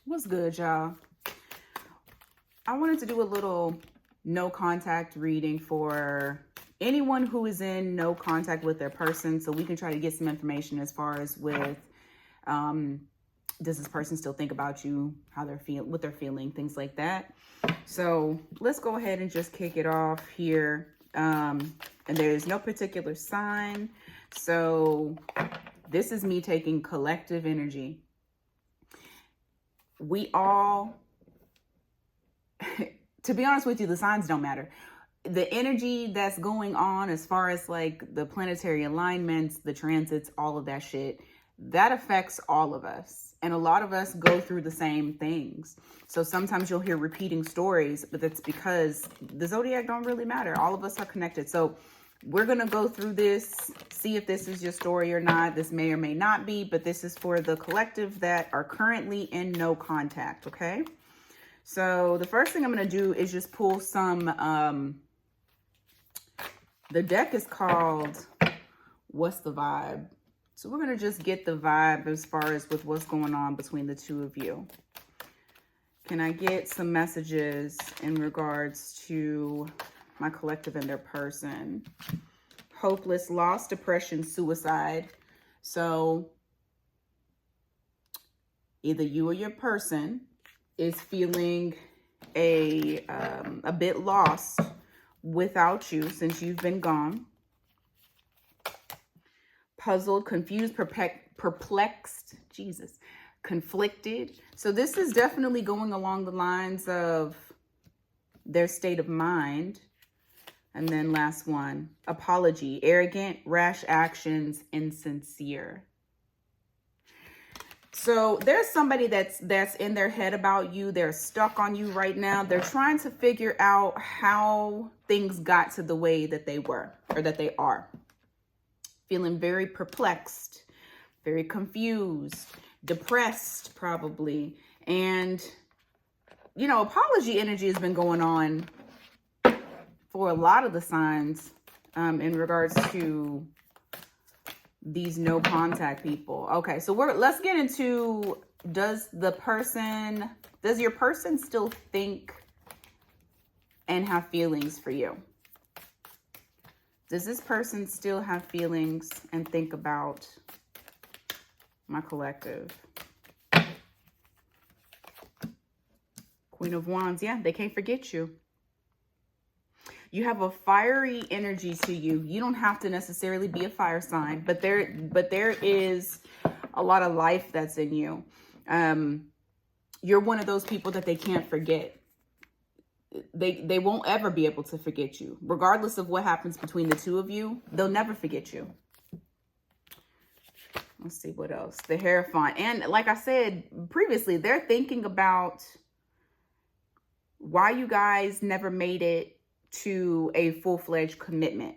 What's good, y'all? I wanted to do a little no contact reading for anyone who is in no contact with their person, so we can try to get some information as far as with does this person still think about you, how they're feeling, what they're feeling, things like that. So let's go ahead and just kick it off here. And there's no particular sign, so this is me taking collective energy. We all, to be honest with you, the signs don't matter. The energy that's going on as far as like the planetary alignments, the transits, all of that shit, that affects all of us. And a lot of us go through the same things. So sometimes you'll hear repeating stories, but that's because the zodiac don't really matter. All of us are connected. So we're going to go through this, see if this is your story or not. This may or may not be, but this is for the collective that are currently in no contact, okay? So the first thing I'm going to do is just pull some, the deck is called What's the Vibe? So we're going to just get the vibe as far as with what's going on between the two of you. Can I get some messages in regards to my collective and their person? Hopeless, loss, depression, suicide. So either you or your person is feeling a bit lost without you since you've been gone. Puzzled, confused, perplexed, Jesus, conflicted. So this is definitely going along the lines of their state of mind. And then last one, apology, arrogant, rash actions, insincere. So there's somebody that's in their head about you. They're stuck on you right now. They're trying to figure out how things got to the way that they were or that they are. Feeling very perplexed, very confused, depressed probably. And, you know, apology energy has been going on for a lot of the signs in regards to these no contact people. Okay, so let's get into, does your person still think and have feelings for you? Does this person still have feelings and think about my collective? Queen of Wands, yeah, they can't forget you. You have a fiery energy to you. You don't have to necessarily be a fire sign, but there is a lot of life that's in you. You're one of those people that they can't forget. They won't ever be able to forget you. Regardless of what happens between the two of you, they'll never forget you. Let's see what else. The Hierophant. And like I said previously, they're thinking about why you guys never made it to a full-fledged commitment.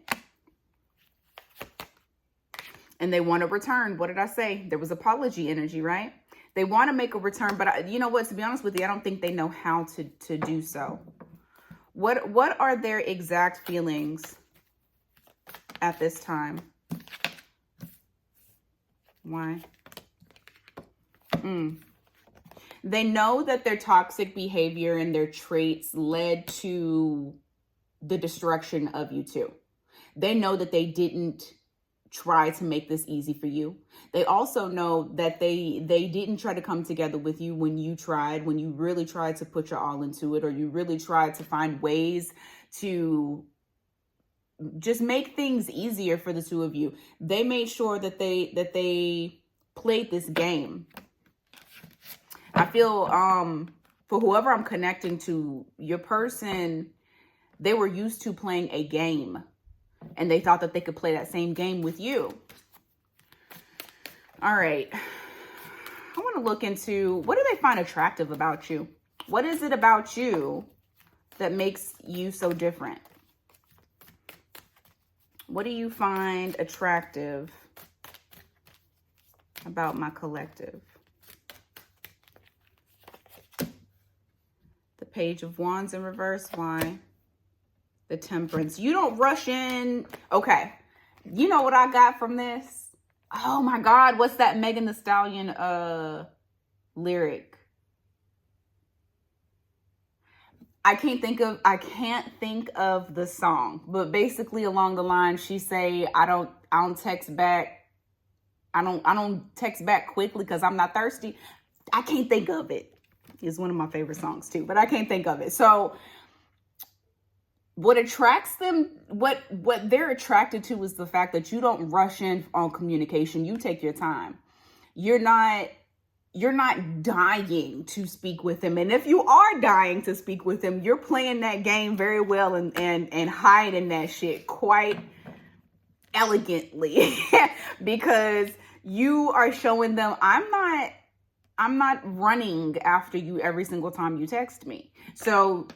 And they want to return. What did I say? There was apology energy, right? They want to make a return, but you know what? To be honest with you, I don't think they know how to do so. What are their exact feelings at this time? Why? They know that their toxic behavior and their traits led to the destruction of you too. They know that they didn't try to make this easy for you. They also know that they didn't try to come together with you when you really tried to put your all into it, or you really tried to find ways to just make things easier for the two of you. They made sure that they played this game. I feel for whoever I'm connecting to, your person, they were used to playing a game. And they thought that they could play that same game with you. All right. I want to look into, what do they find attractive about you? What is it about you that makes you so different? What do you find attractive about my collective? The Page of Wands in reverse. Why? The Temperance. You don't rush in. Okay. You know what I got from this? Oh my God. What's that Megan Thee Stallion lyric? I can't think of the song, but basically along the line she say, I don't text back. I don't text back quickly because I'm not thirsty. I can't think of it. It's one of my favorite songs too, but I can't think of it. So what attracts them, what they're attracted to is the fact that you don't rush in on communication. You take your time. You're not dying to speak with him. And if you are dying to speak with him, you're playing that game very well and hiding that shit quite elegantly because you are showing them, I'm not running after you every single time you text me. So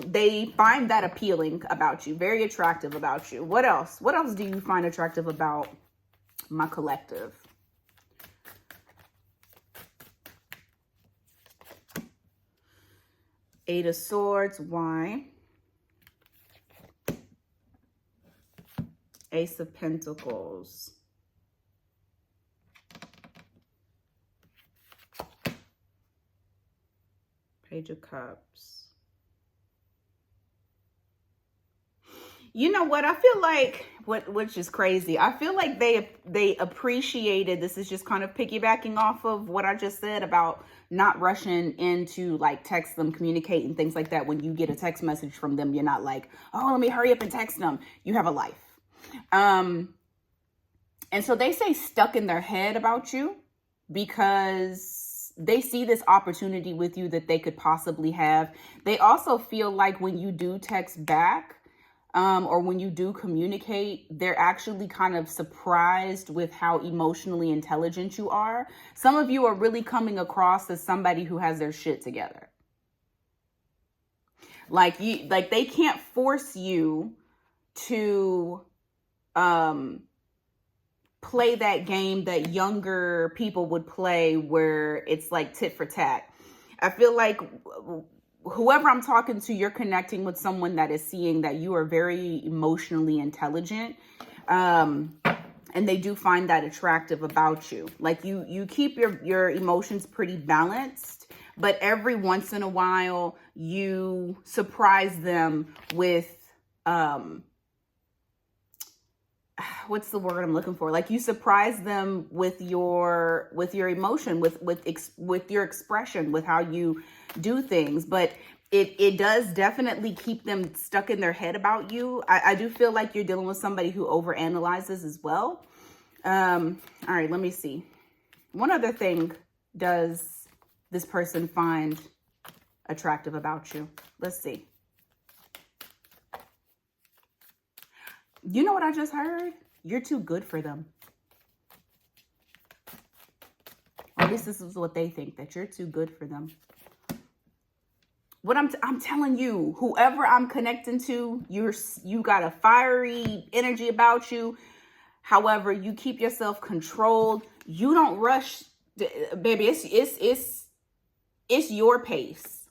they find that appealing about you, very attractive about you. What else? What else do you find attractive about my collective? Eight of Swords, why? Ace of Pentacles. Page of Cups. You know what? I feel like, which is crazy. I feel like they appreciated, this is just kind of piggybacking off of what I just said about not rushing into like text them, communicate and things like that. When you get a text message from them, you're not like, oh, let me hurry up and text them. You have a life. And so they say stuck in their head about you because they see this opportunity with you that they could possibly have. They also feel like when you do text back, or when you do communicate, they're actually kind of surprised with how emotionally intelligent you are. Some of you are really coming across as somebody who has their shit together. Like they can't force you to play that game that younger people would play where it's like tit for tat. I feel like whoever I'm talking to, you're connecting with someone that is seeing that you are very emotionally intelligent. And they do find that attractive about you. Like you keep your emotions pretty balanced, but every once in a while you surprise them with, what's the word I'm looking for? Like you surprise them with your emotion, with your expression, with how you do things. But it does definitely keep them stuck in their head about you. I do feel like you're dealing with somebody who overanalyzes as well. All right, let me see. One other thing does this person find attractive about you? Let's see. You know what I just heard? You're too good for them. Or at least this is what they think, that you're too good for them. What I'm telling you, whoever I'm connecting to, you got a fiery energy about you. However, you keep yourself controlled. You don't rush, baby. It's your pace.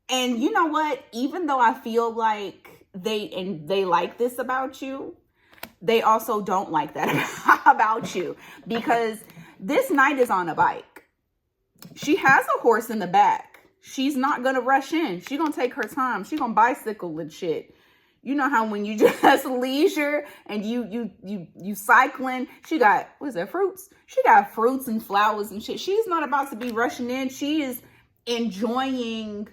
And you know what? Even though I feel like they like this about you, they also don't like that about you, because this knight is on a bike. She has a horse in the back. She's not gonna rush in. She's gonna take her time. She's gonna bicycle and shit. You know how when you just leisure and you cycling, she got, what is that, fruits? She got fruits and flowers and shit. She's not about to be rushing in. She is enjoying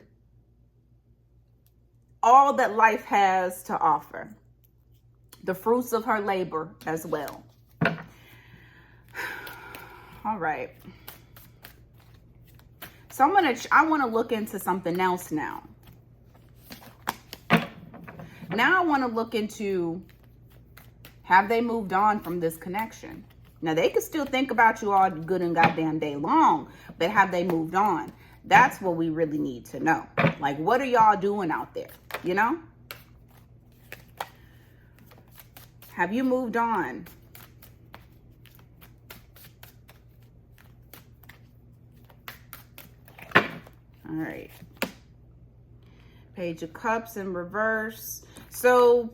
all that life has to offer. The fruits of her labor as well. All right. So I want to look into something else now. Now I want to look into, have they moved on from this connection? Now they could still think about you all good and goddamn day long, but have they moved on? That's what we really need to know. Like, what are y'all doing out there? You know? Have you moved on? All right. Page of Cups in reverse. So,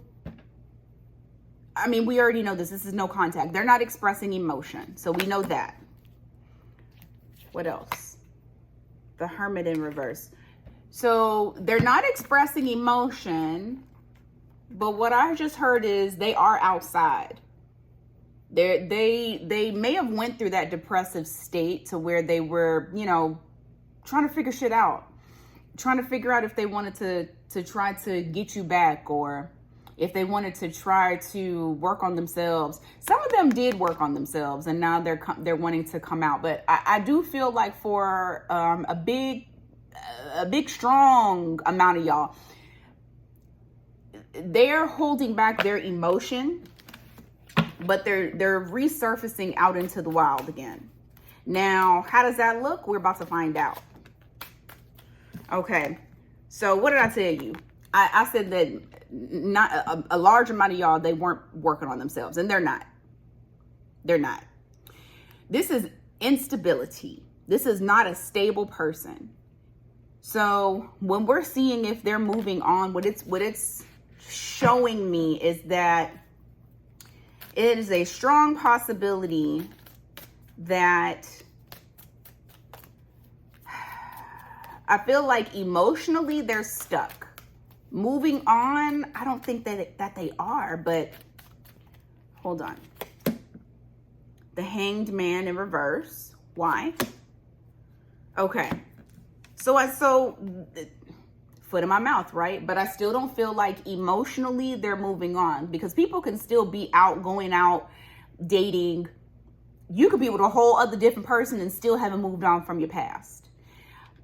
I mean, we already know this. This is no contact. They're not expressing emotion. So we know that. What else? The Hermit in reverse. So they're not expressing emotion, but what I just heard is they are outside. They may have went through that depressive state to where they were, you know, trying to figure shit out, trying to figure out if they wanted to try to get you back, or if they wanted to try to work on themselves. Some of them did work on themselves, and now they're wanting to come out. But I do feel like for a big strong amount of y'all, they're holding back their emotion, but they're resurfacing out into the wild again. Now, how does that look? We're about to find out. Okay, so what did I tell you? I said that not a large amount of y'all, they weren't working on themselves, and they're not. They're not. This is instability. This is not a stable person. So when we're seeing if they're moving on, what it's showing me is that it is a strong possibility that I feel like emotionally they're stuck. Moving on, I don't think that they are, but hold on. The Hanged Man in reverse. Why? Okay. So foot in my mouth, right? But I still don't feel like emotionally they're moving on, because people can still be out, going out, dating. You could be with a whole other different person and still haven't moved on from your past.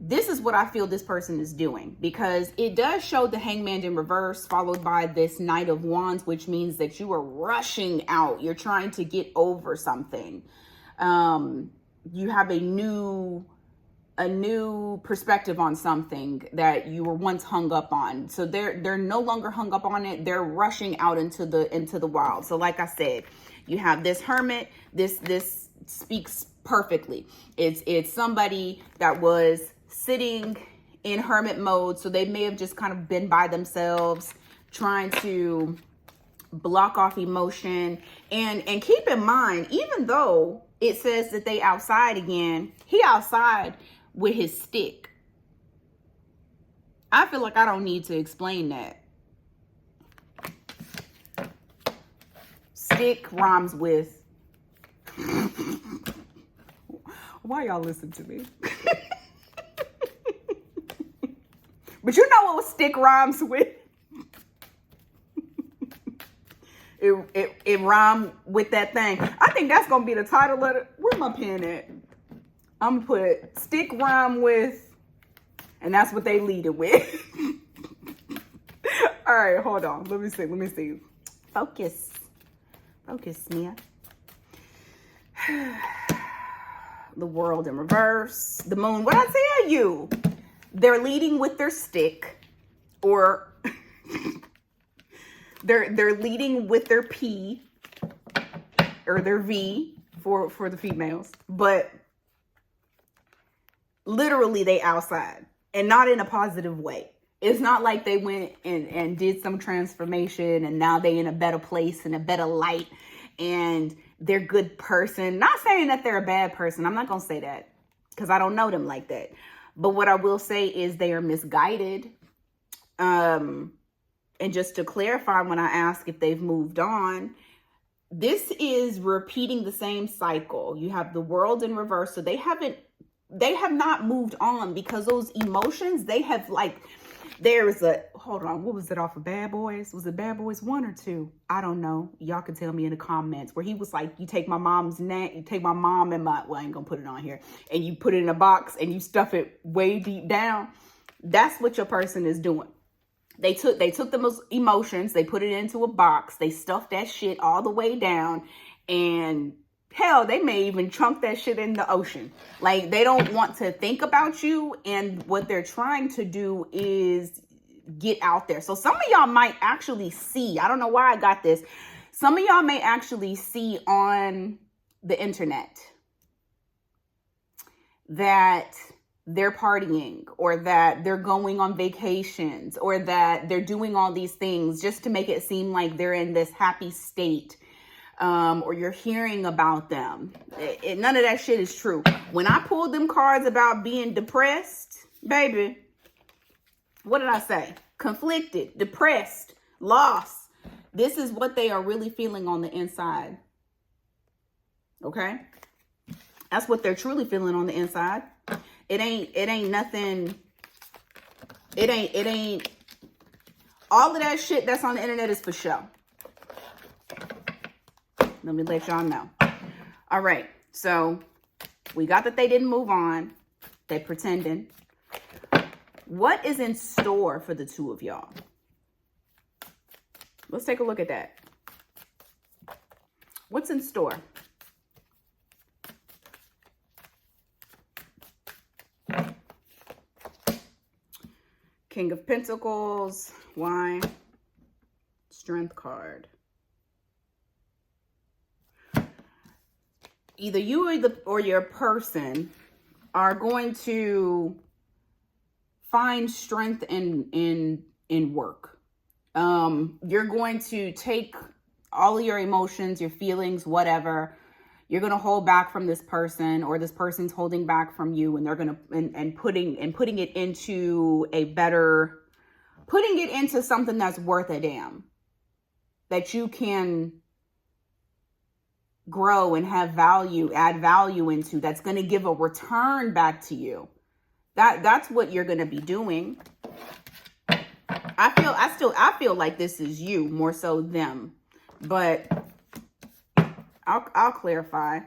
This is what I feel this person is doing, because it does show the Hangman in reverse followed by this Knight of Wands, which means that you are rushing out. You're trying to get over something. You have a new perspective on something that you were once hung up on. So they're no longer hung up on it. They're rushing out into the wild. So like I said, you have this Hermit. This speaks perfectly. It's somebody that was sitting in hermit mode. So they may have just kind of been by themselves, trying to block off emotion. And keep in mind, even though it says that they outside again, he outside with his stick. I feel like I don't need to explain that. Stick rhymes with. Why y'all listen to me? But you know what stick rhymes with? It rhymed with that thing. I think that's gonna be the title of it. Where's my pen at? I'm gonna put stick rhyme with, and that's what they lead it with. All right, hold on. Let me see. Focus, Mia. The World in reverse. The Moon. What I tell you? They're leading with their stick, or they're leading with their P or their V for the females, but literally they outside, and not in a positive way. It's not like they went and did some transformation and now they in a better place, in a better light, and they're good person. Not saying that they're a bad person. I'm not going to say that, because I don't know them like that. But what I will say is they are misguided. And just to clarify, when I ask if they've moved on, this is repeating the same cycle. You have the World in reverse. So they have not moved on, because those emotions, they have hold on, what was it off of Bad Boys? Was it Bad Boys 1 or 2? I don't know. Y'all can tell me in the comments, where he was like, you take my mom's neck, you take my mom and well, I ain't gonna put it on here, and you put it in a box and you stuff it way deep down. That's what your person is doing. They took the emotions, they put it into a box, they stuffed that shit all the way down, and hell, they may even chunk that shit in the ocean. Like, they don't want to think about you, and what they're trying to do is get out there. So some of y'all might actually see, I don't know why I got this, some of y'all may actually see on the internet that they're partying, or that they're going on vacations, or that they're doing all these things just to make it seem like they're in this happy state. Or you're hearing about them. None of that shit is true. When I pulled them cards about being depressed, baby, What did I say? Conflicted, depressed, lost. This is what they are really feeling on the inside. Okay? That's what they're truly feeling on the inside. It ain't nothing. It ain't all of that shit that's on the internet is for show. Let me let y'all know. All right. So we got that they didn't move on. They pretending. What is in store for the two of y'all? Let's take a look at that. What's in store? King of Pentacles. Why? Strength card. Either you or your person are going to find strength in work. You're going to take all of your emotions, your feelings, whatever. You're going to hold back from this person, or this person's holding back from you, and they're going to and putting it into a better, putting it into something that's worth a damn, that you can grow and have value, add value into, that's going to give a return back to you. That's what you're going to be doing. I feel like this is you more so them, but I'll clarify.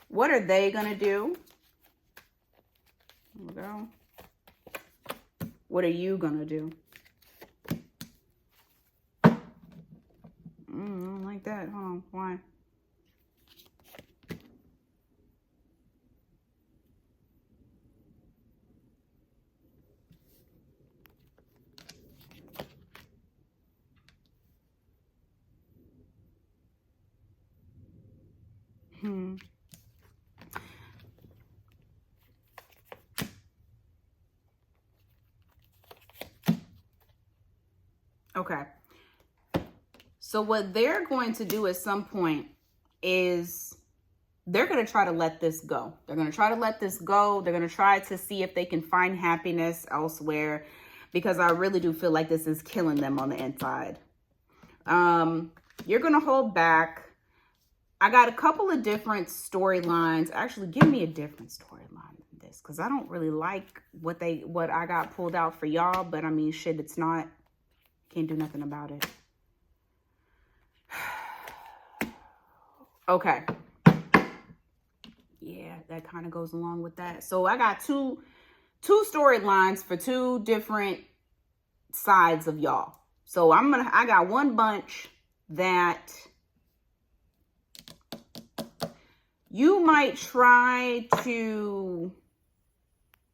What are they going to do? There we go. What are you going to do? I don't like that. Hold on. Why? Okay. So what they're going to do at some point is they're going to try to let this go. They're going to try to let this go. They're going to try to see if they can find happiness elsewhere, because I really do feel like this is killing them on the inside. You're going to hold back. I got a couple of different storylines. Actually, give me a different storyline than this, because I don't really like what I got pulled out for y'all. But I mean, shit, it's not. Can't do nothing about it. Okay. Yeah, that kind of goes along with that. So I got two storylines for two different sides of y'all. So I got one bunch that you might try to